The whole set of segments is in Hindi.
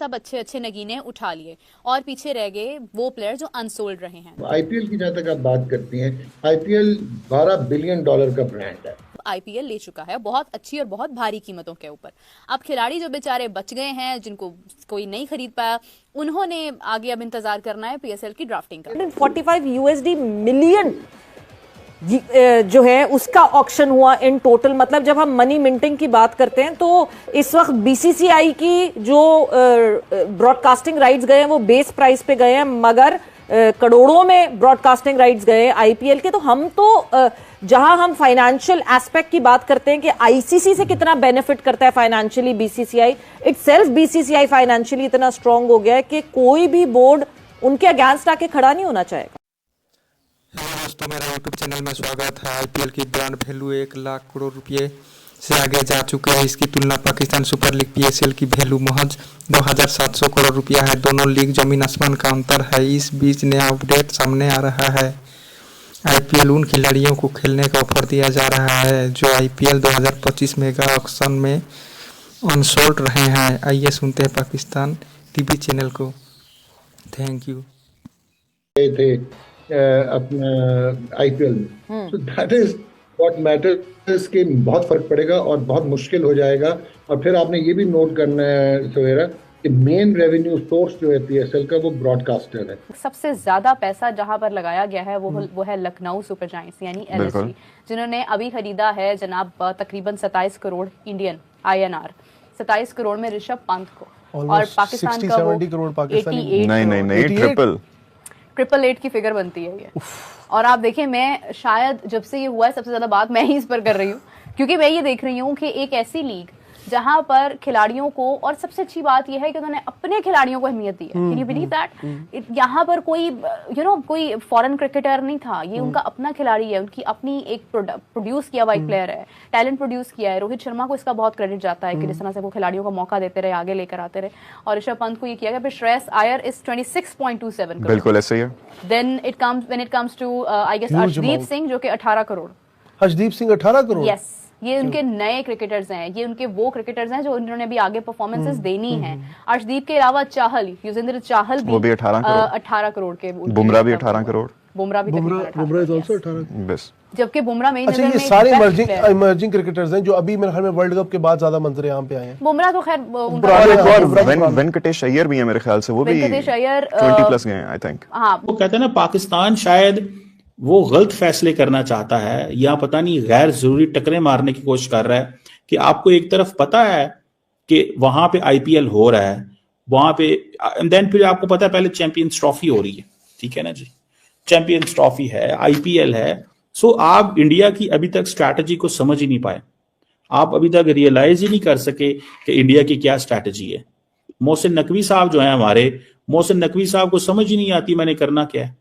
सब अच्छे अच्छे नगीने उठा लिए और पीछे रह गए वो प्लेयर जो अनसोल्ड रहे हैं। आईपीएल की जहां तक आप बात करती हैं, आईपीएल $12 बिलियन का ब्रांड है। आईपीएल ले चुका है बहुत अच्छी और बहुत भारी कीमतों के ऊपर। अब खिलाड़ी जो बेचारे बच गए हैं, जिनको कोई नहीं खरीद पाया, उन्होंने आगे अब इंतजार करना है पीएसएल की ड्राफ्टिंग का। $45 मिलियन जो है उसका ऑक्शन हुआ इन टोटल। मतलब जब हम मनी मिंटिंग की बात करते हैं तो इस वक्त बीसीसीआई की जो ब्रॉडकास्टिंग राइट्स गए हैं वो बेस प्राइस पे गए हैं, मगर करोड़ों में ब्रॉडकास्टिंग राइट्स गए आईपीएल के। तो हम तो जहां हम फाइनेंशियल एस्पेक्ट की बात करते हैं कि आईसीसी से कितना बेनिफिट करता है financially BCCI, itself BCCI financially इतना स्ट्रांग हो गया है कि कोई भी बोर्ड उनके अगेंस्ट आके खड़ा नहीं होना चाहेगा। हेलो दोस्तों, मेरा यूट्यूब चैनल में स्वागत है। आईपीएल की ब्रांड वैल्यू 1 लाख करोड़ रुपए से आगे जा चुके हैं। इसकी तुलना पाकिस्तान सुपर लीग पीएसएल की वैल्यू महज 2700 करोड़ रुपया है। दोनों लीग जमीन आसमान का अंतर है। इस बीच नया अपडेट सामने आ रहा है। आईपीएल उन खिलाड़ियों को खेलने का ऑफर दिया जा रहा है जो आईपीएल 2025 मेगा ऑक्शन में अनसोल्ड रहे हैं। आइए सुनते हैं पाकिस्तान टीवी चैनल को। Thank you. थे अपना आईपीएल में, so that is what matters के बहुत फर्क पड़ेगा और बहुत मुश्किल हो जाएगा। और फिर आपने ये भी नोट करना है सवेरा कि मेन रेवेन्यू सोर्स जो है पीएसएल का वो ब्रॉडकास्टर है। सबसे ज्यादा पैसा जहां पर लगाया गया है वो है लखनऊ सुपर जायंट्स यानी एलएसजी, जिन्होंने अभी खरीदा है जनाब तकरीबन 27 करोड़ इंडियन INR, 27 करोड़ में ऋषभ पंत को, और पाकिस्तान का 60-70 करोड़ पाकिस्तानी। नहीं, 888 की फिगर बनती है ये। और आप देखें, मैं शायद जब से ये हुआ है सबसे ज्यादा बात मैं ही इस पर कर रही हूँ, क्योंकि मैं ये देख रही हूँ कि एक ऐसी लीग जहां पर खिलाड़ियों को, और सबसे अच्छी बात यह है कि उन्होंने अपने खिलाड़ियों को अहमियत दी है। Can you believe that? यहाँ पर कोई कोई फॉरेन क्रिकेटर नहीं था, ये उनका अपना खिलाड़ी है, उनकी अपनी एक प्रोड्यूस किया हुआ एक प्लेयर है, टैलेंट प्रोड्यूस किया है। रोहित शर्मा को इसका बहुत क्रेडिट जाता है कि जिस तरह से वो खिलाड़ियों को मौका देते रहे, आगे लेकर आते रहे, और ऋषभ पंत को ये किया गया। फिर श्रेयस अय्यर इज 26.27 करोड़। बिल्कुल ऐसे ही है। Then when it comes to I guess Arshdeep Singh जो कि 18 करोड़। हर्षदीप सिंह 18 करोड़। यस, ये उनके नए क्रिकेटर्स हैं, ये उनके वो क्रिकेटर्स हैं जो उन्होंने अभी आगे परफॉर्मेंसेस देनी है। अर्शदीप के अलावा चाहल, युजवेंद्र चाहल भी 18 करोड़ के। बुमराह भी 18 करोड़। बुमराह भी बुमराह इज आल्सो 18। बस जबकि बुमराह मेन अच्छा, ये सारे इमर्जिंग क्रिकेटर्स हैं जो अभी मेरे ख्याल में वर्ल्ड कप के बाद ज्यादा मंजर आम पे आए हैं। बुमराह तो खैर वेंकटेश अय्यर भी है मेरे ख्याल से, वो भी 20+ गए हैं आई थिंक। हाँ, वो कहते हैं ना, पाकिस्तान शायद वो गलत फैसले करना चाहता है या पता नहीं गैर जरूरी टकरे मारने की कोशिश कर रहा है कि आपको एक तरफ पता है कि वहां पे आईपीएल हो रहा है, वहां पे देन फिर आपको पता है पहले चैंपियंस ट्रॉफी हो रही है, ठीक है ना जी, चैंपियंस ट्रॉफी है, आईपीएल है। सो आप इंडिया की अभी तक स्ट्रैटेजी को समझ ही नहीं पाए, आप अभी तक रियलाइज ही नहीं कर सके कि इंडिया की क्या स्ट्रैटेजी है। मोहसिन नकवी साहब जो है हमारे, मोहसिन नकवी साहब को समझ ही नहीं आती मैंने करना क्या है।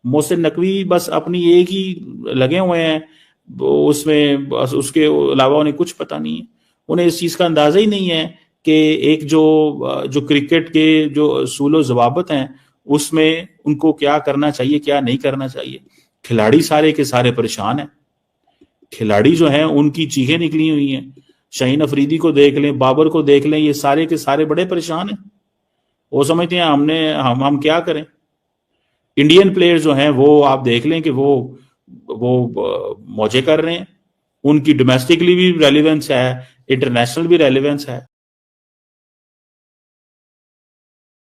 मोहसिन नकवी बस अपनी एक ही लगे हुए हैं, उसमें बस उसके अलावा उन्हें कुछ पता नहीं है। उन्हें इस चीज़ का अंदाजा ही नहीं है कि एक जो क्रिकेट के जो असूल व ज़वाबित हैं उसमें उनको क्या करना चाहिए, क्या नहीं करना चाहिए। खिलाड़ी सारे के सारे परेशान हैं। खिलाड़ी जो हैं उनकी चीखें निकली हुई हैं। शाहीन अफरीदी को देख लें, बाबर को देख लें, ये सारे के सारे बड़े परेशान हैं। वो समझते हैं हम क्या करें। इंडियन प्लेयर जो हैं वो आप देख लें कि वो मौजे कर रहे हैं। उनकी डोमेस्टिकली भी रेलिवेंस है, इंटरनेशनल भी रेलिवेंस है।